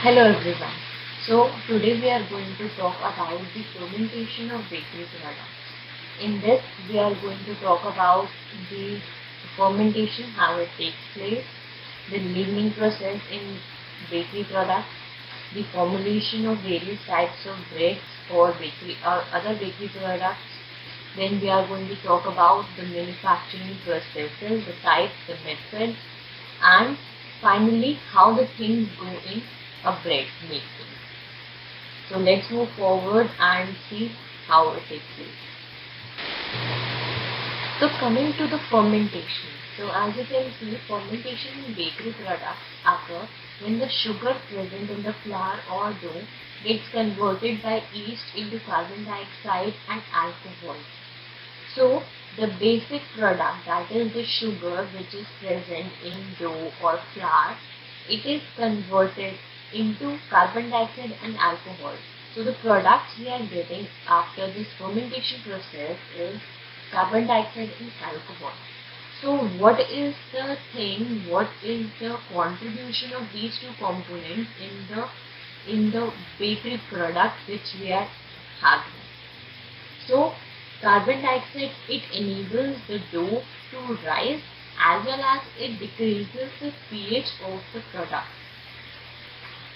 Hello everyone. So today we are going to talk about the fermentation of bakery products. In this we are going to talk about the fermentation, how it takes place, the leavening process in bakery products, the formulation of various types of breads or bakery or other bakery products. Then we are going to talk about the manufacturing processes, the types, the methods, and finally how the things go in a bread making. So let's move forward and see how it takes place. So coming to the fermentation. So as you can see, fermentation in bakery products occur when the sugar present in the flour or dough gets converted by yeast into carbon dioxide and alcohol. So the basic product, that is the sugar which is present in dough or flour, it is converted into carbon dioxide and alcohol. So the products we are getting after this fermentation process is carbon dioxide and alcohol. So what is the thing, what is the contribution of these two components in the bakery product which we are having? So carbon dioxide, it enables the dough to rise as well as it decreases the pH of the product.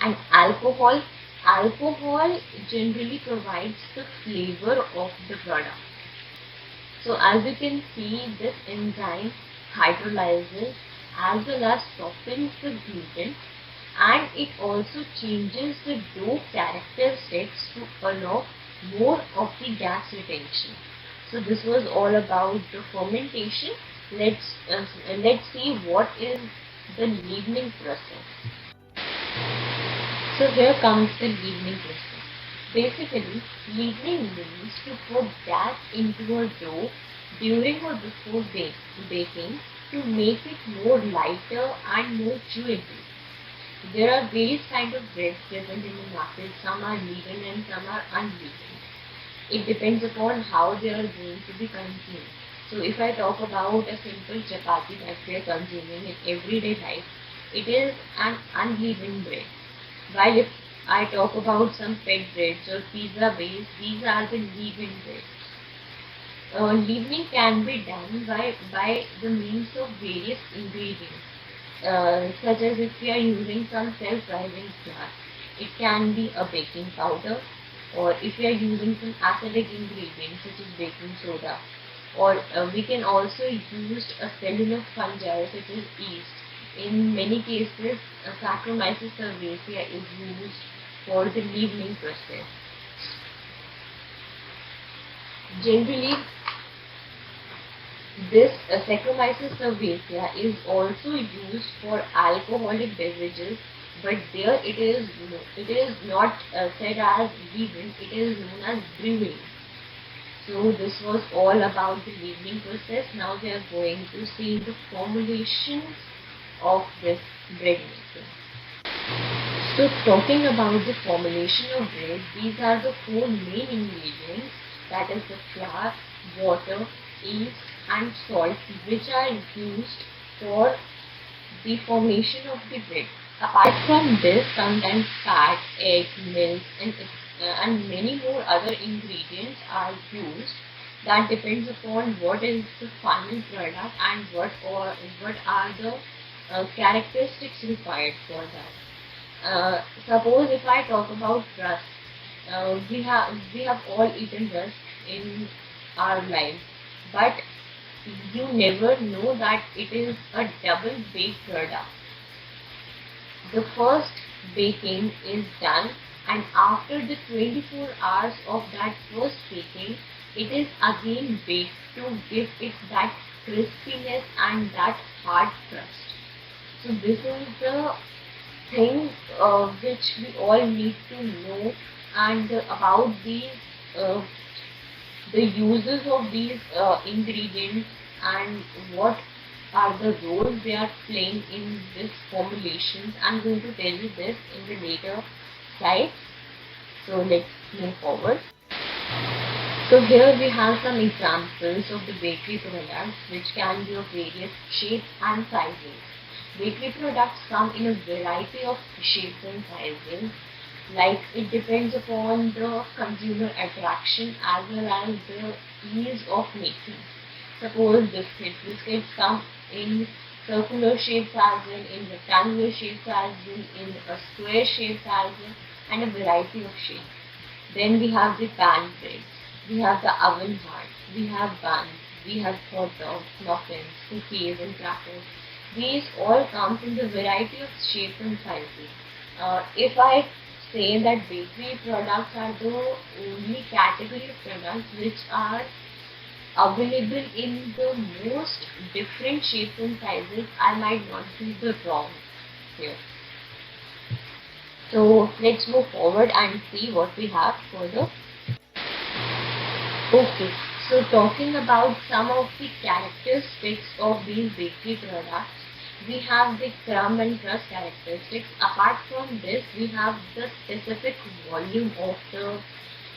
And alcohol generally provides the flavor of the product. So as you can see, this enzyme hydrolyzes as well as softens the gluten, and it also changes the dough characteristics to allow more of the gas retention. So this was all about the fermentation. Let's see what is the leavening process. So here comes the leavening process. Basically, leavening means to put gas into a dough during or before baking to make it more lighter and more chewable. There are various kinds of breads present in the market. Some are leavened and some are unleavened. It depends upon how they are going to be consumed. So if I talk about a simple chapati that we are consuming in everyday life, it is an unleavened bread. While if I talk about some pet breads or pizza base, these are the leavened breads. Leavening can be done by the means of various ingredients, such as if we are using some self-rising flour, it can be a baking powder, or if we are using some acidic ingredients such as baking soda, or we can also use a cellular fungi such as yeast. In many cases, Saccharomyces cerevisiae is used for the leavening process. Generally, this Saccharomyces cerevisiae is also used for alcoholic beverages, but there it is not said as leaven, it is known as brewing. So this was all about the leavening process. Now we are going to see the formulations of this bread making. So talking about the formulation of bread, these are the four main ingredients, that is the flour, water, yeast and salt, which are used for the formation of the bread. Apart from this, sometimes fat, egg, milk and many more other ingredients are used. That depends upon what is the final product and what are the characteristics required for that. Suppose if I talk about rusk, we have all eaten rusk in our lives, but you never know that it is a double baked product. The first baking is done, and after the 24 hours of that first baking, it is again baked to give it that crispiness and that hard crust. So this is the thing which we all need to know, and about these the uses of these ingredients and what are the roles they are playing in this formulations. I'm going to tell you this in the later slides. So let's move forward. So here we have some examples of the bakery products which can be of various shapes and sizes. Bakery products come in a variety of shapes and sizes. Like it depends upon the consumer attraction as well as the ease of making. Suppose biscuits come in circular shapes as well, in rectangular shapes as well, in a square shape as well, and a variety of shapes. Then we have the pan breads, we have the oven hearts, we have buns, we have hot dogs, muffins, cookies and crackers. These all come in the variety of shapes and sizes. If I say that bakery products are the only category of products which are available in the most different shapes and sizes, I might not be the wrong here. So let's move forward and see what we have further. Okay, so talking about some of the characteristics of these bakery products, we have the crumb and crust characteristics. Apart from this, we have the specific volume of the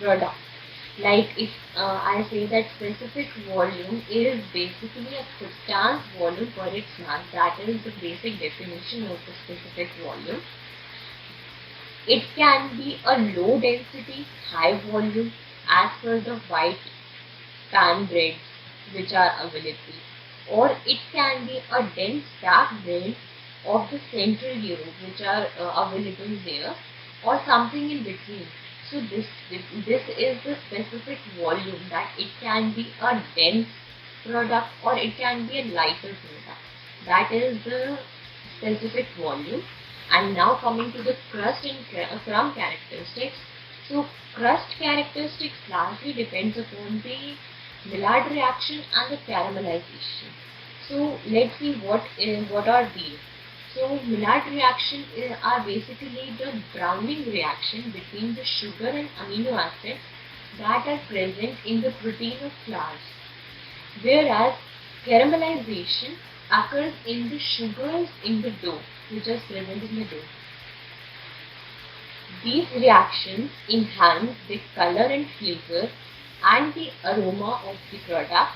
product. Like if I say that specific volume is basically a substance volume per its mass, that is the basic definition of the specific volume. It can be a low density, high volume as per the white pan breads which are available, or it can be a dense dark bread of the Central Europe which are available there, or something in between. So this is the specific volume, that it can be a dense product or it can be a lighter product. That is the specific volume. And now coming to the crust and crumb characteristics. So crust characteristics largely depends upon the Maillard reaction and the caramelization. So let's see what are these. So Maillard reaction are basically the browning reaction between the sugar and amino acids that are present in the protein of flours, whereas caramelization occurs in the sugars in the dough which is present in the dough. These reactions enhance the color and flavor and the aroma of the product.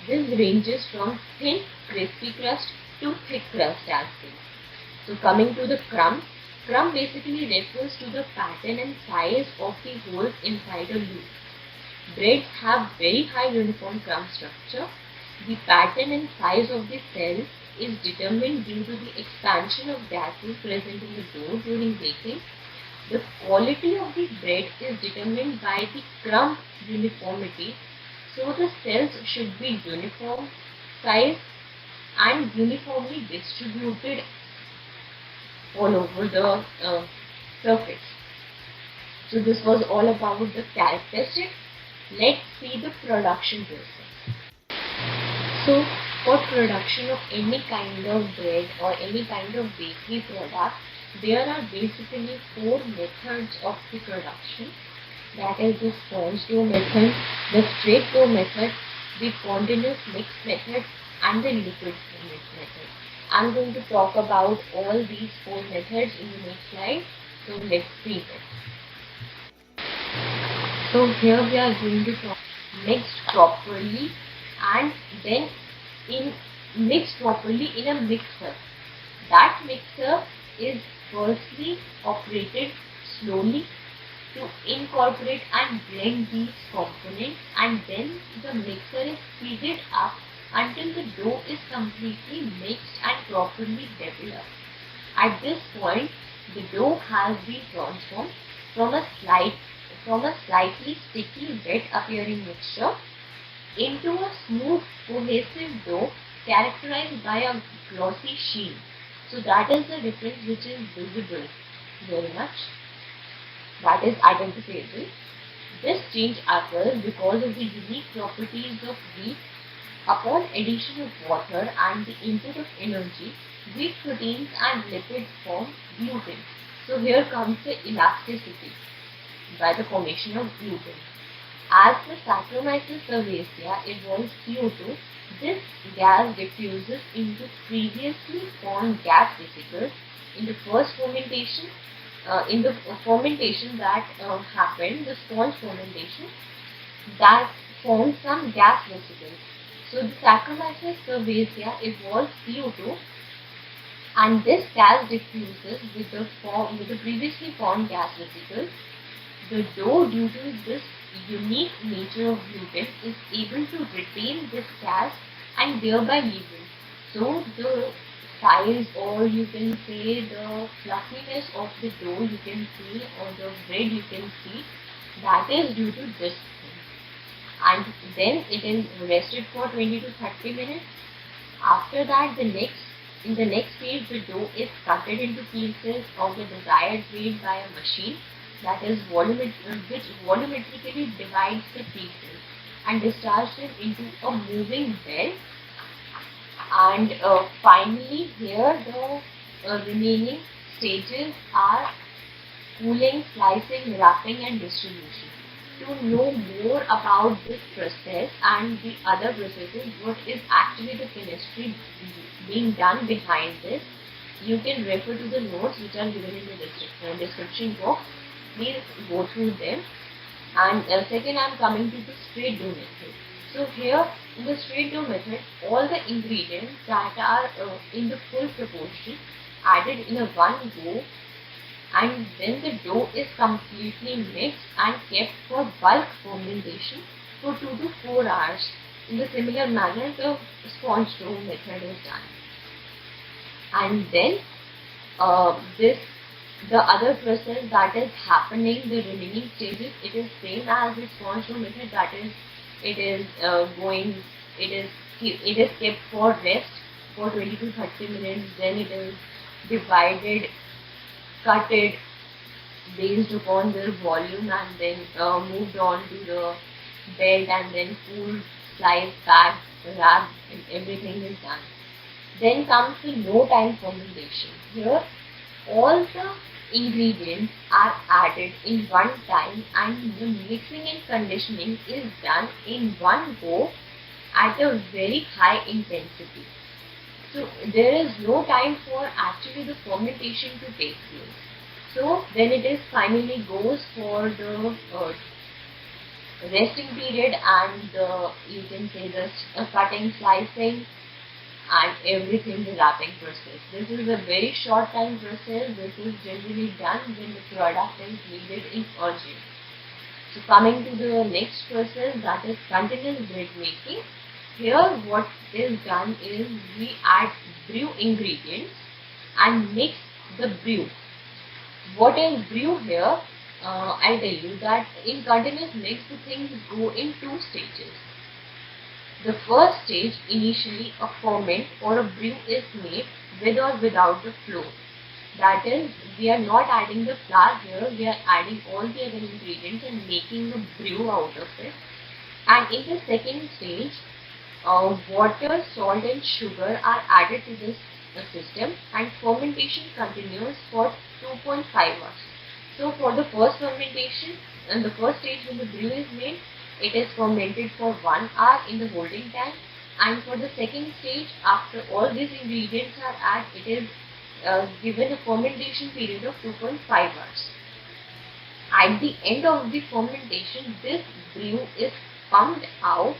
This ranges from thin crispy crust to thick crust as well. So coming to the crumb basically refers to the pattern and size of the holes inside a loop. Breads have very high uniform crumb structure. The pattern and size of the cell is determined due to the expansion of gases present in the dough during baking. The quality of the bread is determined by the crumb uniformity. So the cells should be uniform size and uniformly distributed all over the surface. So this was all about the characteristics. Let's see the production process. So for production of any kind of bread or any kind of bakery product, there are basically 4 methods of the production. That is the sponge dough method, the straight dough method, the continuous mix method, and the liquid mix method. I'm going to talk about all these 4 methods in the next slide. So let's see it. So here we are going to talk mixed properly and then mixed properly in a mixer. That mixer is firstly operated slowly to incorporate and blend these components, and then the mixer is speeded up until the dough is completely mixed and properly developed. At this point, the dough has been transformed from a slightly sticky wet appearing mixture into a smooth cohesive dough characterized by a glossy sheen. So that is the difference which is visible very much. That is identifiable. This change occurs because of the unique properties of wheat. Upon addition of water and the input of energy, wheat proteins and lipids form gluten. So here comes the elasticity by the formation of gluten. As the Saccharomyces cerevisiae evolves CO2, this gas diffuses into previously formed gas vesicles in the first fermentation. In the fermentation that happened, the sponge fermentation, that formed some gas vesicles. So the Saccharomyces cerevisiae evolves CO2 and this gas diffuses with the previously formed gas vesicles. The dough, due to this unique nature of gluten, is able to retain this gas and thereby leaven. So the size, or you can say the fluffiness of the dough you can see, or the bread you can see, that is due to this thing. And then it is rested for 20 to 30 minutes. After that, in the next stage, the dough is cut into pieces of the desired weight by a machine that is which volumetrically divides the pieces and discharges them into a moving bed. And finally, here the remaining stages are cooling, slicing, wrapping, and distribution. To know more about this process and the other processes, what is actually the chemistry being done behind this, you can refer to the notes which are given in the description box. Please go through them. And second, I am coming to the straight dough method. So here in the straight dough method, all the ingredients that are in the full proportion added in a one go, and then the dough is completely mixed and kept for bulk fermentation for 2 to 4 hours. In the similar manner, the sponge dough method is done. And then the other process that is happening, the remaining stages, it is same as the sponge dough method. That is, it is kept for rest for 20 to 30 minutes. Then it is divided, cutted based upon their volume, and then moved on to the bed, and then cooled, sliced, packed, wrapped, and everything is done. Then comes the no time fermentation. Here all the ingredients are added in one time, and the mixing and conditioning is done in one go at a very high intensity. So there is no time for actually the fermentation to take place. So then it is finally goes for the resting period, and you can say the cutting, slicing, and everything, the wrapping process. This is a very short time process. This is generally done when the product is needed in urgent. So coming to the next process, that is continuous bread making. Here what is done is we add brew ingredients and mix the brew. What is brew here? I tell you that in continuous mix, the things go in two stages. The first stage, initially a ferment or a brew is made with or without the flour. That is, we are not adding the flour here, we are adding all the other ingredients and making a brew out of it. And in the second stage, water, salt and sugar are added to this system, and fermentation continues for 2.5 hours. So for the first fermentation, and the first stage when the brew is made, it is fermented for 1 hour in the holding tank, and for the second stage, after all these ingredients are added, it is given a fermentation period of 2.5 hours. At the end of the fermentation, this brew is pumped out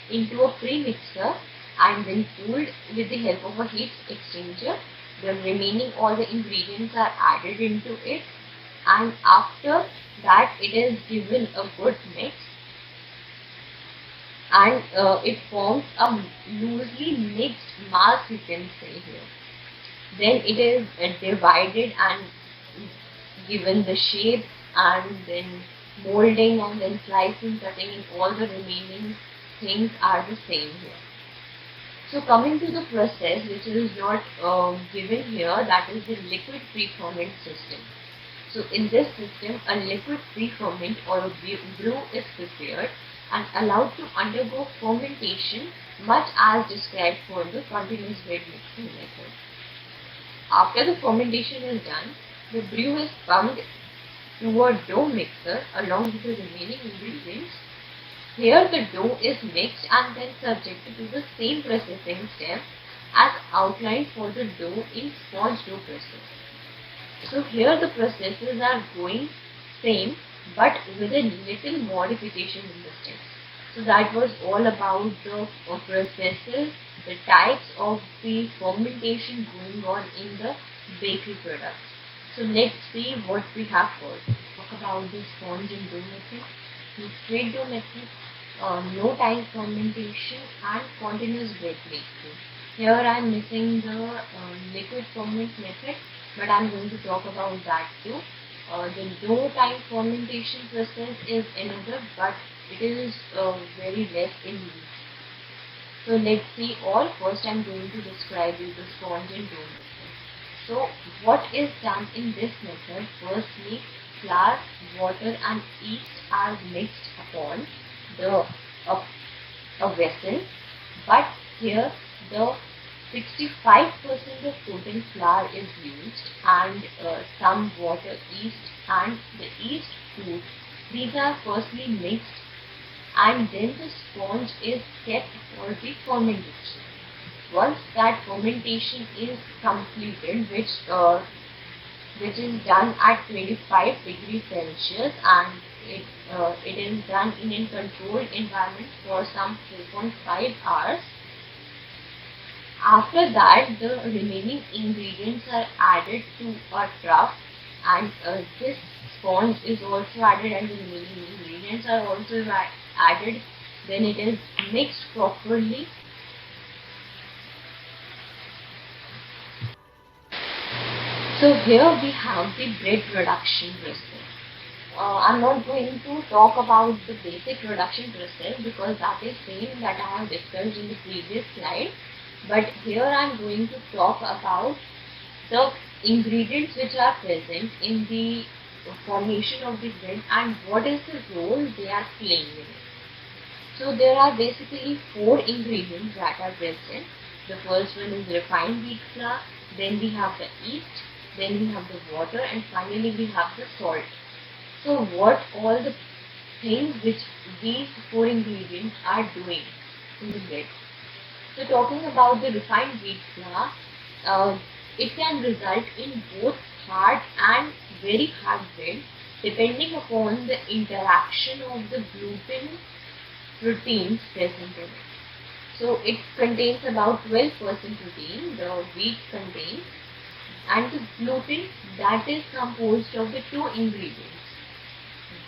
into a pre-mixer and then cooled with the help of a heat exchanger. The remaining all the ingredients are added into it, and after that it is given a good mix, and it forms a loosely mixed mass, you can say here. Then it is divided and given the shape, and then molding, and then slicing, cutting, and all the remaining things are the same here. So coming to the process which is not given here, that is the liquid pre-ferment system. So in this system, a liquid pre-ferment or a brew is prepared and allowed to undergo fermentation, much as described for the continuous bread mixing method. After the fermentation is done, the brew is pumped through a dough mixer along with the remaining ingredients. Here the dough is mixed and then subjected to the same processing step as outlined for the dough in sponge dough process. So here the processes are going same, but with a little modification in the steps. So that was all about the processes the types of the fermentation going on in the bakery products. So let's see what we have first. Talk about the sponge and dough method. The straight dough method, no time fermentation and continuous bread making. Here I am missing the liquid ferment method, but I am going to talk about that too. The no time fermentation process is another, but it is very less in use. So let's see all. First I am going to describe you the sponge and dough method. So what is done in this method? Firstly, flour, water and yeast are mixed upon the a vessel, but here the 65% of total flour is used and some water, yeast and the yeast food. These are firstly mixed and then the sponge is kept for the fermentation. Once that fermentation is completed, which is done at 25 degrees Celsius, and it is done in a controlled environment for some 4.5 hours. After that, the remaining ingredients are added to a trough, and this sponge is also added and the remaining ingredients are also added. Then it is mixed properly. So here we have the bread production process. I'm not going to talk about the basic production process because that is same that I have discussed in the previous slide. But here I am going to talk about the ingredients which are present in the formation of the bread and what is the role they are playing in it. So there are basically 4 ingredients that are present. The first one is refined wheat flour, then we have the yeast, then we have the water, and finally we have the salt. So what all the things which these 4 ingredients are doing in the bread. So talking about the refined wheat flour, it can result in both hard and very hard bread depending upon the interaction of the gluten proteins present in it. So it contains about 12% protein, the wheat contains, and the gluten that is composed of the 2 ingredients,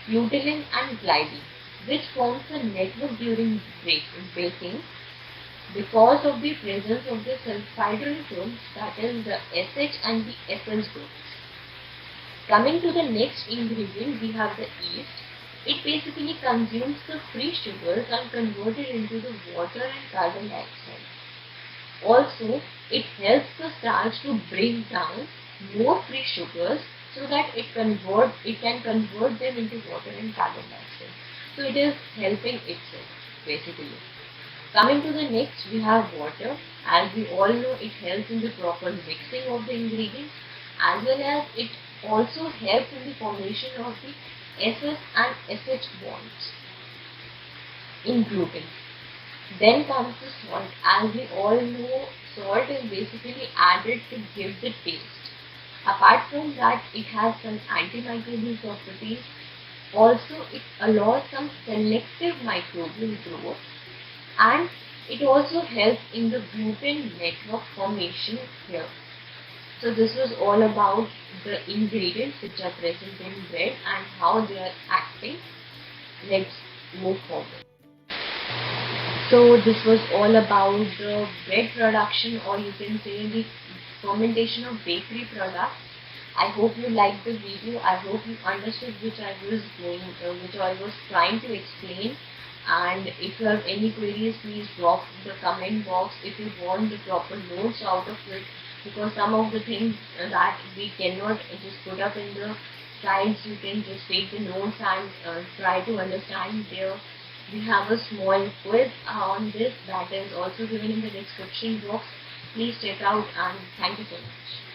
glutenin and gliadin, which forms a network during baking because of the presence of the sulfhydryl groups, that is the SH and the SL groups. Coming to the next ingredient, we have the yeast. It basically consumes the free sugars and converts it into the water and carbon dioxide. Also, it helps the starch to break down more free sugars so that it can convert them into water and carbon dioxide. So it is helping itself basically. Coming to the next, we have water. As we all know, it helps in the proper mixing of the ingredients as well as it also helps in the formation of the SS and SH bonds in gluten. Then comes the salt. As we all know, salt is basically added to give the taste. Apart from that, it has some antimicrobial properties. Also, it allows some selective microbial growth, and it also helps in the gluten network formation here. So this was all about the ingredients which are present in bread and how they are acting. Let's move forward. So this was all about the bread production, or you can say the fermentation of bakery products. I hope you liked the video. I hope you understood which I was trying to explain. And if you have any queries, please drop the comment box if you want the proper notes out of it, because some of the things that we cannot just put up in the slides, you can just take the notes and try to understand there. We have a small quiz on this that is also given in the description box. Please check out, and thank you so much.